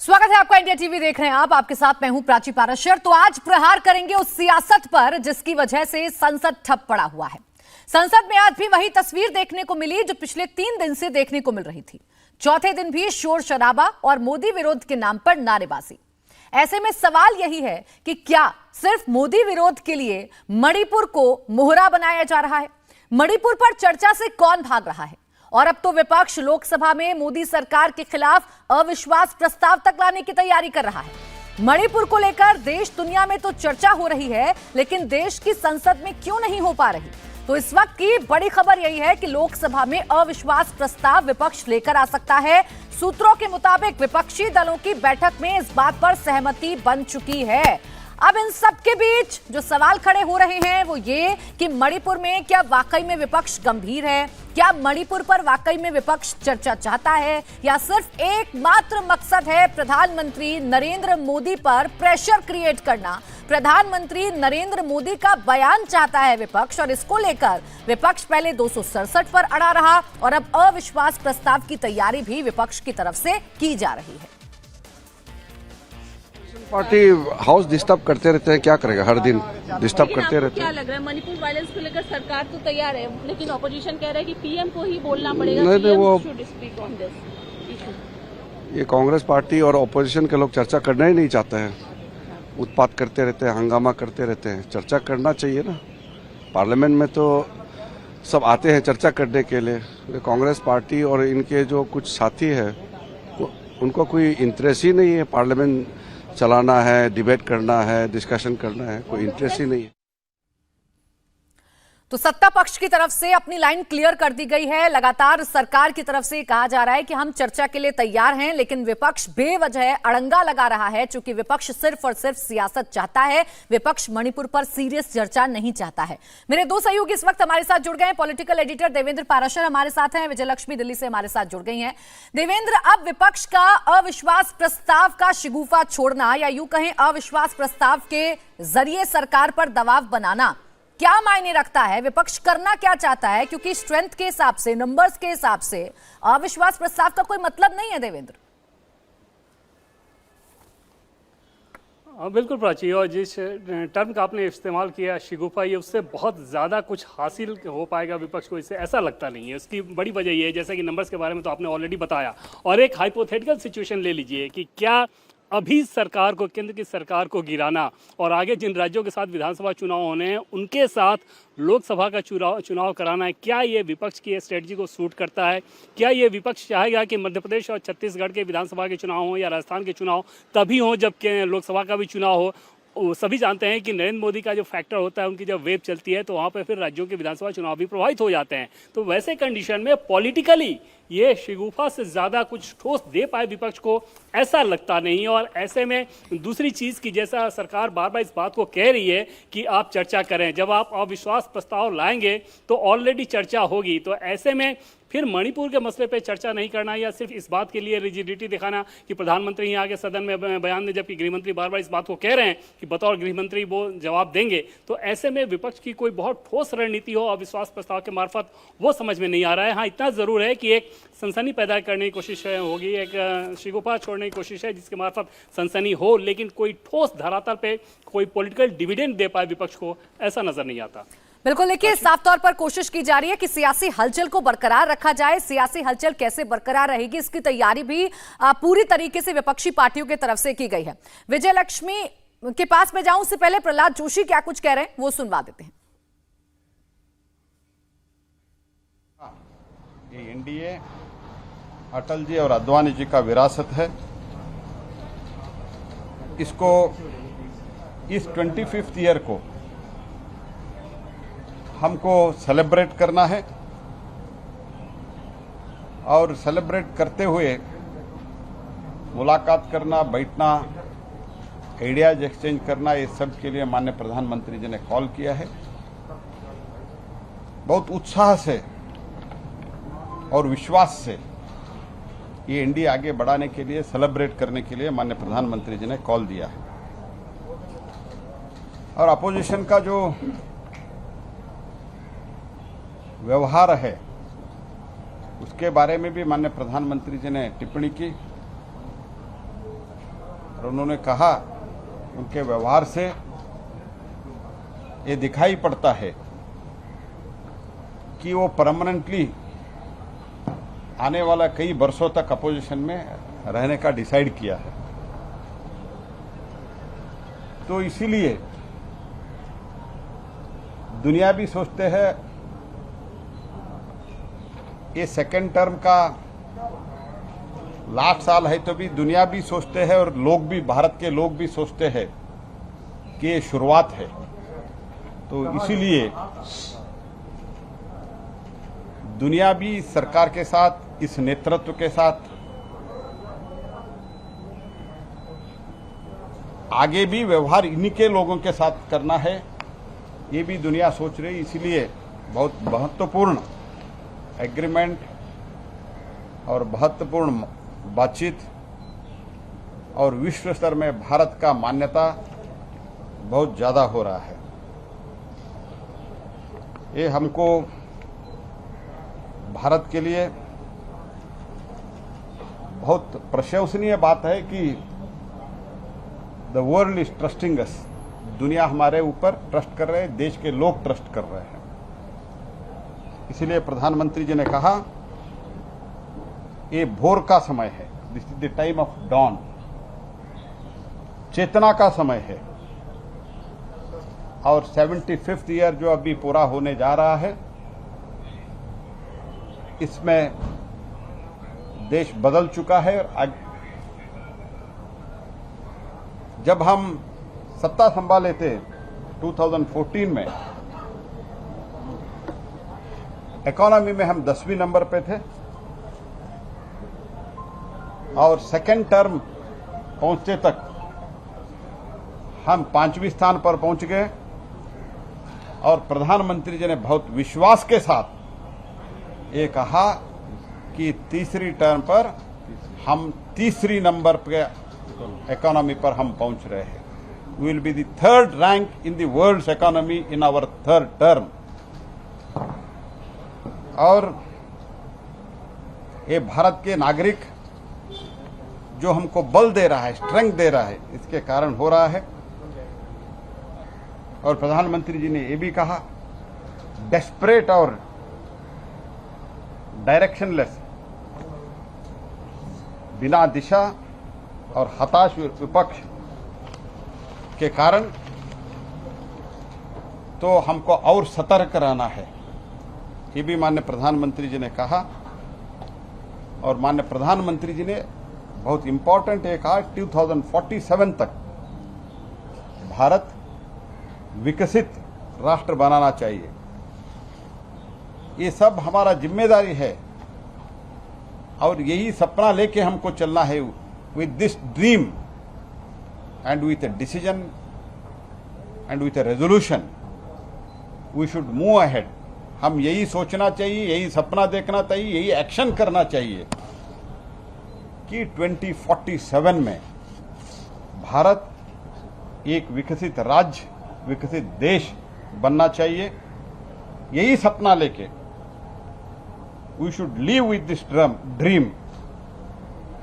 स्वागत है आपका। इंडिया टीवी देख रहे हैं आप। आपके साथ मैं हूं प्राची पाराशर। तो आज प्रहार करेंगे उस सियासत पर जिसकी वजह से संसद ठप पड़ा हुआ है। संसद में आज भी वही तस्वीर देखने को मिली जो पिछले 3 दिन से देखने को मिल रही थी। चौथे दिन भी शोर शराबा और मोदी विरोध के नाम पर नारेबाजी। ऐसे में सवाल यही है कि क्या सिर्फ मोदी विरोध के लिए मणिपुर को मोहरा बनाया जा रहा है? मणिपुर पर चर्चा से कौन भाग रहा है? और अब तो विपक्ष लोकसभा में मोदी सरकार के खिलाफ अविश्वास प्रस्ताव तक लाने की तैयारी कर रहा है। मणिपुर को लेकर देश दुनिया में तो चर्चा हो रही है, लेकिन देश की संसद में क्यों नहीं हो पा रही? तो इस वक्त की बड़ी खबर यही है कि लोकसभा में अविश्वास प्रस्ताव विपक्ष लेकर आ सकता है। सूत्रों के मुताबिक विपक्षी दलों की बैठक में इस बात पर सहमति बन चुकी है। अब इन सब के बीच जो सवाल खड़े हो रहे हैं वो ये कि मणिपुर में क्या वाकई में विपक्ष गंभीर है? क्या मणिपुर पर वाकई में विपक्ष चर्चा चाहता है, या सिर्फ एकमात्र मकसद है प्रधानमंत्री नरेंद्र मोदी पर प्रेशर क्रिएट करना? प्रधानमंत्री नरेंद्र मोदी का बयान चाहता है विपक्ष, और इसको लेकर विपक्ष पहले 267 पर अड़ा रहा और अब अविश्वास प्रस्ताव की तैयारी भी विपक्ष की तरफ से की जा रही है। पार्टी हाउस डिस्टर्ब करते रहते हैं, क्या करेगा? हर दिन डिस्टर्ब करते रहते हैं। क्या लग रहा है मणिपुर वायलेंस को लेकर सरकार तो तैयार है, लेकिन ऑपोजिशन कह रहा है कि पीएम को ही बोलना पड़ेगा। नहीं, वो ऑन दिस। ये कांग्रेस पार्टी और ऑपोजिशन के लोग चर्चा करना ही नहीं चाहते हैं, उत्पात करते रहते हैं, हंगामा करते रहते हैं। चर्चा करना चाहिए ना, पार्लियामेंट में तो सब आते हैं चर्चा करने के लिए। कांग्रेस पार्टी और इनके जो कुछ साथी है उनको कोई इंटरेस्ट ही नहीं है पार्लियामेंट चलाना है, डिबेट करना है, डिस्कशन करना है, कोई इंटरेस्ट ही नहीं है। तो सत्ता पक्ष की तरफ से अपनी लाइन क्लियर कर दी गई है। लगातार सरकार की तरफ से कहा जा रहा है कि हम चर्चा के लिए तैयार हैं, लेकिन विपक्ष बेवजह अड़ंगा लगा रहा है, क्योंकि विपक्ष सिर्फ और सिर्फ सियासत चाहता है। विपक्ष मणिपुर पर सीरियस चर्चा नहीं चाहता है। मेरे 2 सहयोगी इस वक्त हमारे साथ जुड़ गए हैं। पॉलिटिकल एडिटर देवेंद्र पाराशर हमारे साथ हैं, विजय लक्ष्मी दिल्ली से हमारे साथ जुड़ गई हैं। देवेंद्र, अब विपक्ष का अविश्वास प्रस्ताव का शिगुफा छोड़ना, या यूं कहें अविश्वास प्रस्ताव के जरिए सरकार पर दबाव बनाना, क्या मायने रखता है? विपक्ष करना क्या चाहता है? क्योंकि स्ट्रेंथ के हिसाब से, नंबर्स के हिसाब से अविश्वास प्रस्ताव का कोई मतलब नहीं है देवेंद्र। बिल्कुल प्राची, और जिस टर्म का आपने इस्तेमाल किया शिगुफा, ये उससे बहुत ज़्यादा कुछ हासिल हो पाएगा विपक्ष को, इससे ऐसा लगता नहीं है। उसकी बड़ी वजह ये है, जैसे कि नंबर्स के बारे में तो आपने ऑलरेडी बताया, और एक हाइपोथेटिकल सिचुएशन ले लीजिए कि क्या अभी सरकार को, केंद्र की सरकार को गिराना और आगे जिन राज्यों के साथ विधानसभा चुनाव होने हैं उनके साथ लोकसभा का चुनाव कराना है, क्या ये विपक्ष की स्ट्रेटजी को सूट करता है? क्या ये विपक्ष चाहेगा कि मध्य प्रदेश और छत्तीसगढ़ के विधानसभा के चुनाव हो या राजस्थान के चुनाव तभी हो जब लोकसभा का भी चुनाव हो? सभी जानते हैं कि नरेंद्र मोदी का जो फैक्टर होता है, उनकी जब वेव चलती है तो वहाँ पे फिर राज्यों के विधानसभा चुनाव भी प्रभावित हो जाते हैं। तो वैसे कंडीशन में पॉलिटिकली ये शिगुफा से ज़्यादा कुछ ठोस दे पाए विपक्ष को, ऐसा लगता नहीं। और ऐसे में दूसरी चीज़ की, जैसा सरकार बार बार इस बात को कह रही है कि आप चर्चा करें, जब आप अविश्वास प्रस्ताव लाएंगे तो ऑलरेडी चर्चा होगी। तो ऐसे में फिर मणिपुर के मसले पे चर्चा नहीं करना, या सिर्फ इस बात के लिए रिजिडिटी दिखाना कि प्रधानमंत्री ही आगे सदन में बयान दें, जबकि गृहमंत्री बार बार इस बात को कह रहे हैं कि बतौर गृहमंत्री वो जवाब देंगे। तो ऐसे में विपक्ष की कोई बहुत ठोस रणनीति हो अविश्वास प्रस्ताव के मार्फत, वो समझ में नहीं आ रहा है। हाँ, इतना ज़रूर है कि एक सनसनी पैदा करने की कोशिश होगी, एक शिगुफा छोड़ने की कोशिश है जिसके मार्फत सनसनी हो, लेकिन कोई ठोस धरातल पे कोई पॉलिटिकल डिविडेंड दे पाए विपक्ष को, ऐसा नजर नहीं आता। बिल्कुल, देखिए साफ तौर पर कोशिश की जा रही है कि सियासी हलचल को बरकरार रखा जाए। सियासी हलचल कैसे बरकरार रहेगी, इसकी तैयारी भी पूरी तरीके से विपक्षी पार्टियों की तरफ से की गई है। विजय लक्ष्मी के पास में जाऊं उससे पहले प्रहलाद जोशी क्या कुछ कह रहे हैं वो सुनवा देते हैं। ये एनडीए अटल जी और आडवाणी जी का विरासत है। इसको इस 25th ईयर को हमको सेलिब्रेट करना है, और सेलिब्रेट करते हुए मुलाकात करना, बैठना, आइडियाज एक्सचेंज करना, ये सब के लिए माननीय प्रधानमंत्री जी ने कॉल किया है। बहुत उत्साह से और विश्वास से ये इंडिया आगे बढ़ाने के लिए, सेलिब्रेट करने के लिए माननीय प्रधानमंत्री जी ने कॉल दिया है। और अपोजिशन का जो व्यवहार है उसके बारे में भी माननीय प्रधानमंत्री जी ने टिप्पणी की। और उन्होंने कहा, उनके व्यवहार से ये दिखाई पड़ता है कि वो परमानेंटली आने वाला कई वर्षों तक अपोजिशन में रहने का डिसाइड किया है। तो इसीलिए दुनिया भी सोचते हैं ये सेकेंड टर्म का लास्ट साल है, तो भी दुनिया भी सोचते हैं और लोग भी, भारत के लोग भी सोचते हैं कि ये शुरुआत है। तो इसीलिए दुनिया भी सरकार के साथ, इस नेतृत्व के साथ आगे भी व्यवहार इन्हीं के लोगों के साथ करना है, ये भी दुनिया सोच रही। इसीलिए बहुत महत्वपूर्ण एग्रीमेंट और महत्वपूर्ण बातचीत और विश्व स्तर में भारत का मान्यता बहुत ज्यादा हो रहा है। ये हमको भारत के लिए बहुत प्रशंसनीय बात है कि द वर्ल्ड इज ट्रस्टिंग अस। दुनिया हमारे ऊपर ट्रस्ट कर रहे हैं, देश के लोग ट्रस्ट कर रहे हैं। इसलिए प्रधानमंत्री जी ने कहा ये भोर का समय है, this is the time of dawn, चेतना का समय है। और 75th ईयर जो अभी पूरा होने जा रहा है, इसमें देश बदल चुका है। जब हम सत्ता संभाले थे 2014 में, इकोनॉमी में हम 10वीं नंबर पे थे और सेकेंड टर्म पहुंचते तक हम 5वीं स्थान पर पहुंच गए। और प्रधानमंत्री जी ने बहुत विश्वास के साथ ये कहा कि तीसरी टर्म पर हम तीसरी नंबर पे इकोनॉमी पर हम पहुंच रहे हैं। We will be the third rank in the world's economy in our third term. और ये भारत के नागरिक जो हमको बल दे रहा है, स्ट्रेंथ दे रहा है, इसके कारण हो रहा है। और प्रधानमंत्री जी ने ये भी कहा, डेस्परेट और डायरेक्शनलेस, बिना दिशा और हताश विपक्ष के कारण तो हमको और सतर्क रहना है, ये भी माननीय प्रधानमंत्री जी ने कहा। और माननीय प्रधानमंत्री जी ने बहुत इंपॉर्टेंट एक कहा, 2047 तक भारत विकसित राष्ट्र बनाना चाहिए। ये सब हमारा जिम्मेदारी है और यही सपना लेके हमको चलना है। With this dream and with a decision and with a resolution we should move ahead. हम यही सोचना चाहिए, यही सपना देखना चाहिए, यही एक्शन करना चाहिए कि 2047 में भारत एक विकसित राज्य, विकसित देश बनना चाहिए। यही सपना लेके we should live with this dream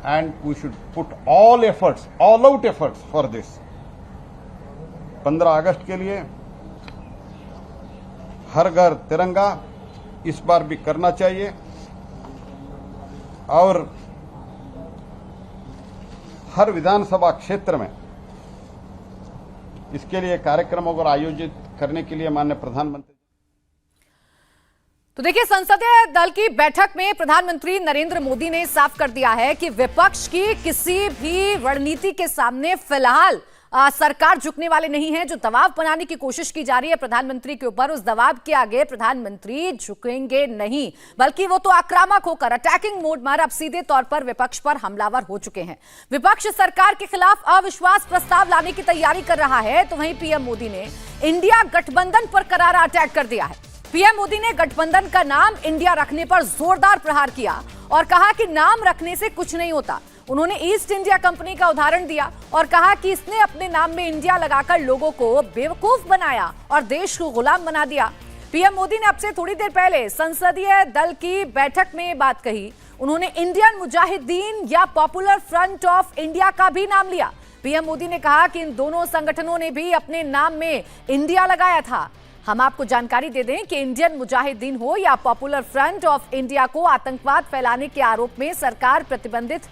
and we should put all efforts, all out efforts for this. 15 अगस्त के लिए हर घर तिरंगा इस बार भी करना चाहिए। और हर विधानसभा क्षेत्र में इसके लिए कार्यक्रमों को आयोजित करने के लिए माननीय प्रधानमंत्री। तो देखिए, संसदीय दल की बैठक में प्रधानमंत्री नरेंद्र मोदी ने साफ कर दिया है कि विपक्ष की किसी भी रणनीति के सामने फिलहाल सरकार झुकने वाले नहीं है। जो दबाव बनाने की कोशिश की जा रही है प्रधानमंत्री के ऊपर, उस दबाव के आगे प्रधानमंत्री झुकेंगे नहीं, बल्कि वो तो आक्रामक होकर अटैकिंग मोड में अब सीधे तौर पर विपक्ष पर हमलावर हो चुके हैं। विपक्ष सरकार के खिलाफ अविश्वास प्रस्ताव लाने की तैयारी कर रहा है, तो वहीं पीएम मोदी ने इंडिया गठबंधन पर करारा अटैक कर दिया है। पीएम मोदी ने गठबंधन का नाम इंडिया रखने पर जोरदार प्रहार किया और कहा कि नाम रखने से कुछ नहीं होता। उन्होंने ईस्ट इंडिया कंपनी का उदाहरण दिया और कहा कि इसने अपने नाम में इंडिया लगाकर लोगों को बेवकूफ बनाया और देश को गुलाम बना दिया। पीएम मोदी ने अब से थोड़ी देर पहले संसदीय दल की बैठक में बात कही। उन्होंने इंडियन मुजाहिदीन या पॉपुलर फ्रंट ऑफ इंडिया का भी नाम लिया, पीएम मोदी ने कहा कि इन दोनों संगठनों ने भी अपने नाम में इंडिया लगाया था। हम आपको जानकारी दे दें कि इंडियन मुजाहिदीन हो या पॉपुलर फ्रंट ऑफ इंडिया को आतंकवाद फैलाने के आरोप में सरकार प्रतिबंधित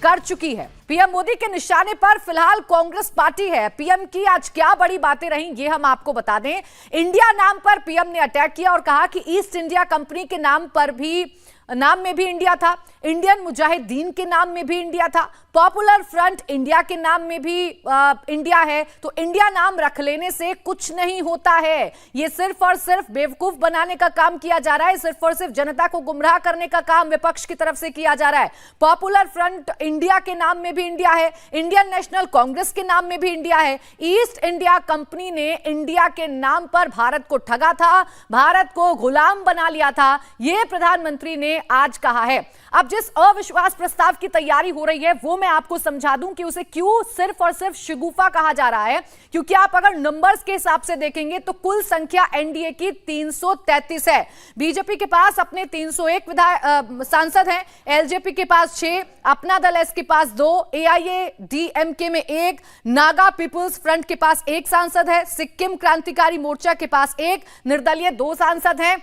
कर चुकी है। पीएम मोदी के निशाने पर फिलहाल कांग्रेस पार्टी है। पीएम की आज क्या बड़ी बातें रही ये हम आपको बता दें। इंडिया नाम पर पीएम ने अटैक किया और कहा कि ईस्ट इंडिया कंपनी के नाम में भी इंडिया था, इंडियन मुजाहिदीन के नाम में भी इंडिया था, पॉपुलर फ्रंट इंडिया के नाम में भी इंडिया है। तो इंडिया नाम रख लेने से कुछ नहीं होता है। ये सिर्फ और सिर्फ बेवकूफ बनाने का काम किया जा रहा है, सिर्फ और सिर्फ जनता को गुमराह करने का काम विपक्ष की तरफ से किया जा रहा है। पॉपुलर फ्रंट इंडिया के नाम में भी इंडिया है, इंडियन नेशनल कांग्रेस के नाम में भी इंडिया है। ईस्ट इंडिया कंपनी ने इंडिया के नाम पर भारत को ठगा था, भारत को गुलाम बना लिया था, यह प्रधानमंत्री ने आज कहा है। अब जिस अविश्वास प्रस्ताव की तैयारी हो रही है वो मैं आपको समझा दूं कि उसे क्यों सिर्फ और सिर्फ शिगुफा कहा जा रहा है, क्योंकि आप अगर नंबर्स के हिसाब से देखेंगे तो कुल संख्या एनडीए की 333 है। बीजेपी के पास अपने 301 सांसद हैं, एलजेपी के पास 6, अपना दल एस के पास 2, एआईएडीएमके में 1, नागा पीपुल्स फ्रंट के पास 1 सांसद है, सिक्किम क्रांतिकारी मोर्चा के पास 1, निर्दलीय 2 सांसद हैं।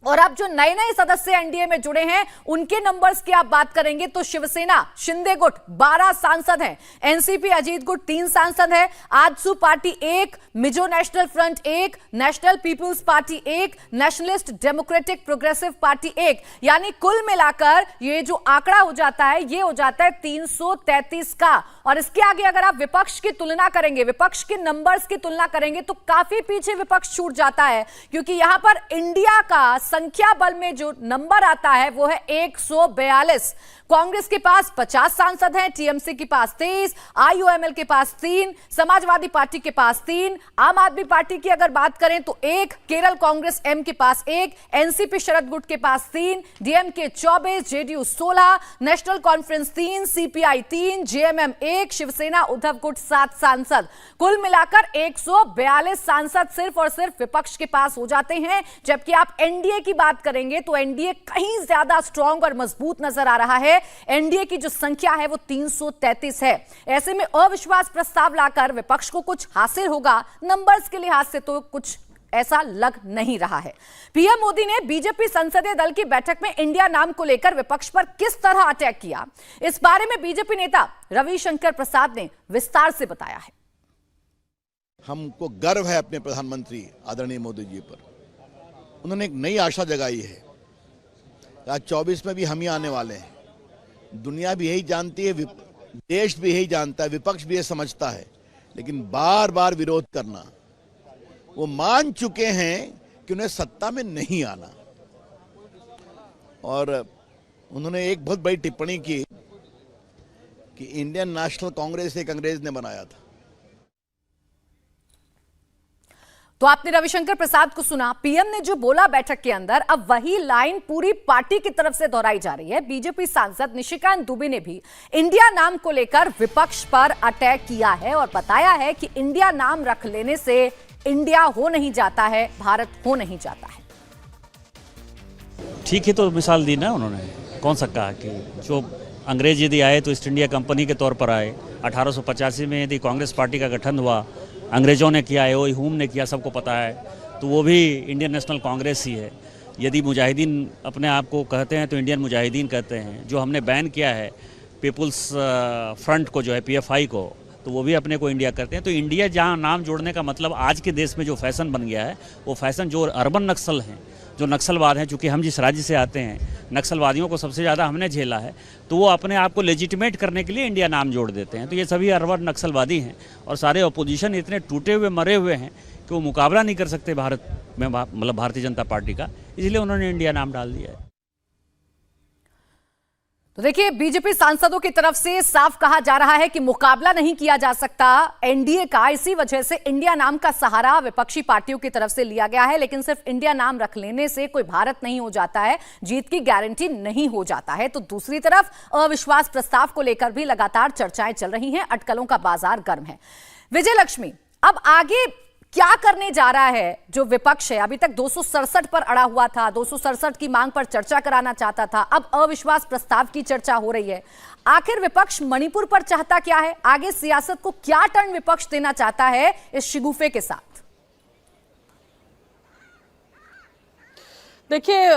और अब जो नए नए सदस्य एनडीए में जुड़े हैं उनके नंबर्स की आप बात करेंगे तो शिवसेना शिंदे गुट 12 सांसद हैं, एनसीपी अजीत गुट 3 सांसद है, AJSU Party 1, Mizo National Front 1, National People's Party 1, Nationalist Democratic Progressive Party 1। यानी कुल मिलाकर ये जो आंकड़ा हो जाता है ये हो जाता है 333 का। और इसके आगे अगर आप विपक्ष की तुलना करेंगे, विपक्ष के नंबर्स की तुलना करेंगे तो काफी पीछे विपक्ष छूट जाता है, क्योंकि यहां पर इंडिया का संख्या बल में जो नंबर आता है वो है 142। कांग्रेस के पास 50 सांसद हैं, टीएमसी के पास 23, आईयूएमएल के पास 3, समाजवादी पार्टी के पास 3, आम आदमी पार्टी की अगर बात करें तो 1, केरल कांग्रेस एम के पास 1, एनसीपी शरद गुट के पास 3, DMK 24, JDU 16, National Conference 3, CPI 3, JMM 1, Shiv Sena Uddhav गुट 7 सांसद। कुल मिलाकर 142 सांसद सिर्फ और सिर्फ विपक्ष के पास हो जाते हैं। जबकि आप एनडीए की बात करेंगे तो एनडीए कहीं ज्यादा स्ट्रांग और मजबूत नजर आ रहा है। एनडीए की जो संख्या है वो 333 है। ऐसे में अविश्वास प्रस्ताव लाकर विपक्ष को कुछ हासिल होगा, नंबर्स के लिहाज से तो कुछ ऐसा लग नहीं रहा है। पीएम मोदी ने बीजेपी संसदीय दल की बैठक में इंडिया नाम को लेकर विपक्ष पर किस तरह अटैक किया, इस बारे में बीजेपी नेता रविशंकर प्रसाद ने विस्तार से बताया है। हमको गर्व है अपने प्रधानमंत्री आदरणीय मोदी जी पर। उन्होंने एक नई आशा जगाई है। आज 24 में भी हम ही आने वाले हैं। दुनिया भी यही जानती है, देश भी यही जानता है, विपक्ष भी ये समझता है, लेकिन बार बार विरोध करना। वो मान चुके हैं कि उन्हें सत्ता में नहीं आना। और उन्होंने एक बहुत बड़ी टिप्पणी की कि इंडियन नेशनल कांग्रेस एक अंग्रेज ने बनाया था। तो आपने रविशंकर प्रसाद को सुना, पीएम ने जो बोला बैठक के अंदर, अब वही लाइन पूरी पार्टी की तरफ से दोहराई जा रही है। बीजेपी सांसद निशिकांत दुबे ने भी इंडिया नाम को लेकर विपक्ष पर अटैक किया है और बताया है कि इंडिया नाम रख लेने से इंडिया हो नहीं जाता है, भारत हो नहीं जाता है। ठीक है, तो मिसाल दी ना उन्होंने। कौन सा कहा कि जो अंग्रेज यदि आए तो ईस्ट इंडिया कंपनी के तौर पर आए। 1885 में यदि कांग्रेस पार्टी का गठन हुआ, अंग्रेजों ने किया, एओ ह्यूम ने किया, सबको पता है, तो वो भी इंडियन नेशनल कांग्रेस ही है। यदि मुजाहिदीन अपने आप को कहते हैं तो इंडियन मुजाहिदीन कहते हैं। जो हमने बैन किया है पीपुल्स फ्रंट को, जो है पीएफआई को, तो वो भी अपने को इंडिया करते हैं। तो इंडिया जहाँ नाम जोड़ने का मतलब आज के देश में जो फैशन बन गया है, वो फैशन जो अर्बन नक्सल हैं, जो नक्सलवाद हैं, चूँकि हम जिस राज्य से आते हैं नक्सलवादियों को सबसे ज़्यादा हमने झेला है, तो वो अपने आप को लेजिटिमेट करने के लिए इंडिया नाम जोड़ देते हैं। तो ये सभी अर्बन नक्सलवादी हैं और सारे अपोजिशन इतने टूटे हुए मरे हुए हैं कि वो मुकाबला नहीं कर सकते भारत में, मतलब भारतीय जनता पार्टी का, इसलिए उन्होंने इंडिया नाम डाल दिया है। तो देखिए, बीजेपी सांसदों की तरफ से साफ कहा जा रहा है कि मुकाबला नहीं किया जा सकता एनडीए का, इसी वजह से इंडिया नाम का सहारा विपक्षी पार्टियों की तरफ से लिया गया है। लेकिन सिर्फ इंडिया नाम रख लेने से कोई भारत नहीं हो जाता है, जीत की गारंटी नहीं हो जाता है। तो दूसरी तरफ अविश्वास प्रस्ताव को लेकर भी लगातार चर्चाएं चल रही हैं, अटकलों का बाजार गर्म है। विजय लक्ष्मी, अब आगे क्या करने जा रहा है जो विपक्ष है? अभी तक 267 पर अड़ा हुआ था, 267 की मांग पर चर्चा कराना चाहता था, अब अविश्वास प्रस्ताव की चर्चा हो रही है। आखिर विपक्ष मणिपुर पर चाहता क्या है? आगे सियासत को क्या टर्न विपक्ष देना चाहता है इस शिगुफे के साथ? देखिए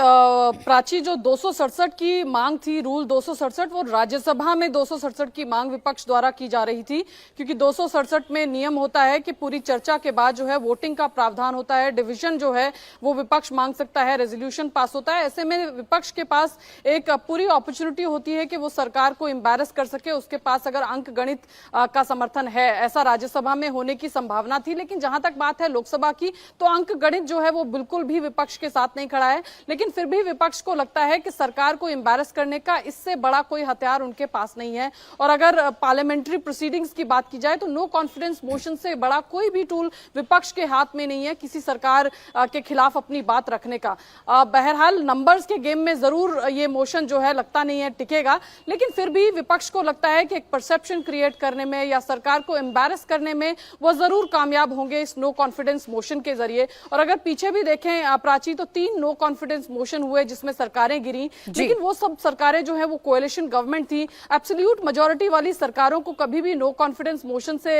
प्राची, जो 267 की मांग थी, रूल 267, वो राज्यसभा में 267 की मांग विपक्ष द्वारा की जा रही थी, क्योंकि 267 में नियम होता है कि पूरी चर्चा के बाद जो है वोटिंग का प्रावधान होता है, डिवीजन जो है वो विपक्ष मांग सकता है, रेजोल्यूशन पास होता है। ऐसे में विपक्ष के पास एक पूरी अपॉर्चुनिटी होती है कि वो सरकार को एम्बैरस कर सके। उसके पास अगर अंक गणित का समर्थन है, ऐसा राज्यसभा में होने की संभावना थी, लेकिन जहां तक बात है लोकसभा की, तो अंक गणित जो है वो बिल्कुल भी विपक्ष के साथ नहीं खड़ा है। लेकिन फिर भी विपक्ष को लगता है कि सरकार को एम्बैरस करने का इससे बड़ा कोई हथियार उनके पास नहीं है। और अगर पार्लियामेंट्री प्रोसीडिंग्स की बात की जाए तो नो कॉन्फिडेंस मोशन से बड़ा कोई भी टूल विपक्ष के हाथ में नहीं है किसी सरकार के खिलाफ अपनी बात रखने का। बहरहाल नंबर्स के गेम में जरूर ये मोशन जो है लगता नहीं है टिकेगा, लेकिन फिर भी विपक्ष को लगता है कि एक परसेप्शन क्रिएट करने में या सरकार को एम्बैरस करने में वो जरूर कामयाब होंगे इस नो कॉन्फिडेंस मोशन के जरिए। और अगर पीछे भी देखें प्राची, तो 3 नो कॉन्फिडेंस मोशन हुए जिसमें सरकारें गिरी, लेकिन वो सब सरकारें जो है वो कोएलिशन गवर्नमेंट थी। एब्सोल्यूट मेजॉरिटी वाली सरकारों को कभी भी नो कॉन्फिडेंस मोशन से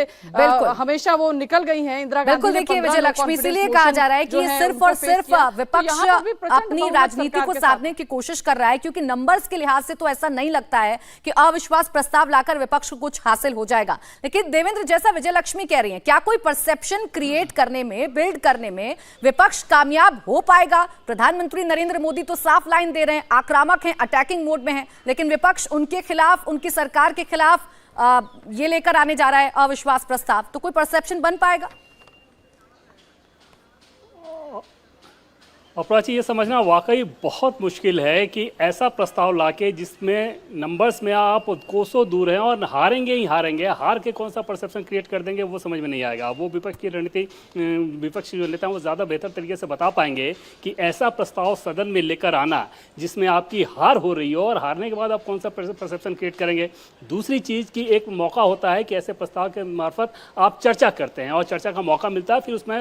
हमेशा वो निकल गई हैं। इंदिरा गांधी बिल्कुल, देखिए विजय लक्ष्मी, इसीलिए कहा जा रहा है कि ये सिर्फ और सिर्फ विपक्ष अपनी राजनीति को साधने की कोशिश कर रहा है, क्योंकि नंबर्स के लिहाज से तो ऐसा नहीं लगता है कि अविश्वास प्रस्ताव लाकर विपक्ष को कुछ हासिल हो जाएगा। लेकिन देवेंद्र, जैसा विजय लक्ष्मी कह रही हैं, क्या कोई परसेप्शन क्रिएट करने में, बिल्ड करने में विपक्ष कामयाब हो पाएगा? प्रधानमंत्री नरेंद्र मोदी तो साफ लाइन दे रहे हैं, आक्रामक हैं, अटैकिंग मोड में हैं, लेकिन विपक्ष उनके खिलाफ, उनकी सरकार के खिलाफ ये लेकर आने जा रहा है अविश्वास प्रस्ताव। तो कोई परसेप्शन बन पाएगा? अपराची, ये समझना वाकई बहुत मुश्किल है कि ऐसा प्रस्ताव लाके जिसमें नंबर्स में आप कोसों दूर हैं और हारेंगे ही हारेंगे, हार के कौन सा परसेप्शन क्रिएट कर देंगे वो समझ में नहीं आएगा। वो विपक्ष की रणनीति, विपक्ष जो लेता है वो ज़्यादा बेहतर तरीके से बता पाएंगे कि ऐसा प्रस्ताव सदन में लेकर आना जिसमें आपकी हार हो रही हो, और हारने के बाद आप कौन सा परसेप्शन क्रिएट करेंगे। दूसरी चीज़ की एक मौका होता है कि ऐसे प्रस्ताव के मार्फत आप चर्चा करते हैं और चर्चा का मौका मिलता है, फिर उसमें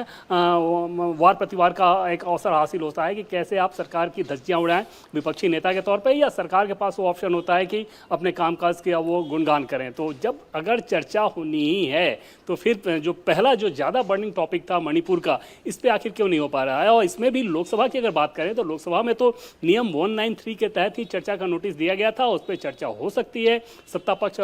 वार प्रतिवार का एक अवसर हासिल होता है कि कैसे आप सरकार की धज्जियां उड़ाएं विपक्षी नेता के तौर पे, या सरकार के पास वो ऑप्शन होता है कि अपने कामकाज के वो गुणगान करें। तो जब अगर चर्चा होनी ही है तो फिर जो पहला जो ज़्यादा बर्निंग टॉपिक था मणिपुर का, इस पर आखिर क्यों नहीं हो पा रहा है? और इसमें भी लोकसभा की अगर बात करें तो लोकसभा में तो नियम 193 के तहत ही चर्चा का नोटिस दिया गया था, उस पर चर्चा हो सकती है, सत्ता पक्ष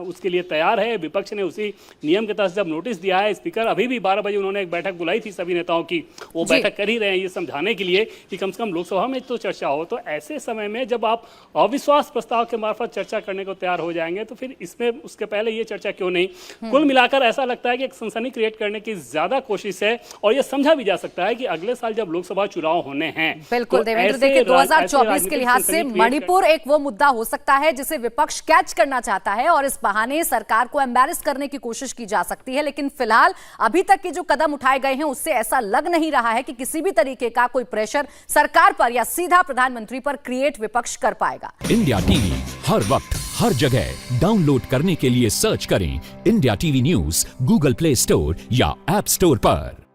उसके लिए तैयार है। विपक्ष ने उसी नियम के तहत जब नोटिस दिया है, स्पीकर अभी भी 12 बजे उन्होंने एक बैठक बुलाई थी सभी नेताओं की, वो बैठक कर ही रहे हैं ये समझाने के लिए कि कम से कम लोकसभा में तो चर्चा हो। तो ऐसे समय में जब आप अविश्वास प्रस्ताव के मार्फत चर्चा करने को तैयार हो जाएंगे तो फिर इसमें उसके पहले ये चर्चा क्यों नहीं? कुल मिलाकर ऐसा लगता है कि एक सनसनी क्रिएट करने की ज्यादा कोशिश है, और ये समझा भी जा सकता है कि अगले साल जब लोकसभा चुनाव होने हैं। बिल्कुल देवेंद्र, देखिए 2024 के लिहाज से मणिपुर एक वो मुद्दा हो सकता है जिसे विपक्ष कैच करना चाहता है और इस बहाने सरकार को एम्बैरस करने की कोशिश की जा सकती है। लेकिन फिलहाल अभी तक के जो कदम उठाए गए हैं उससे ऐसा लग नहीं रहा है कि किसी भी तरीके का कोई प्रेशर सरकार पर या सीधा प्रधानमंत्री पर क्रिएट विपक्ष कर पाएगा। इंडिया टीवी हर वक्त हर जगह डाउनलोड करने के लिए सर्च करें India TV news Google play store या ऐप स्टोर पर।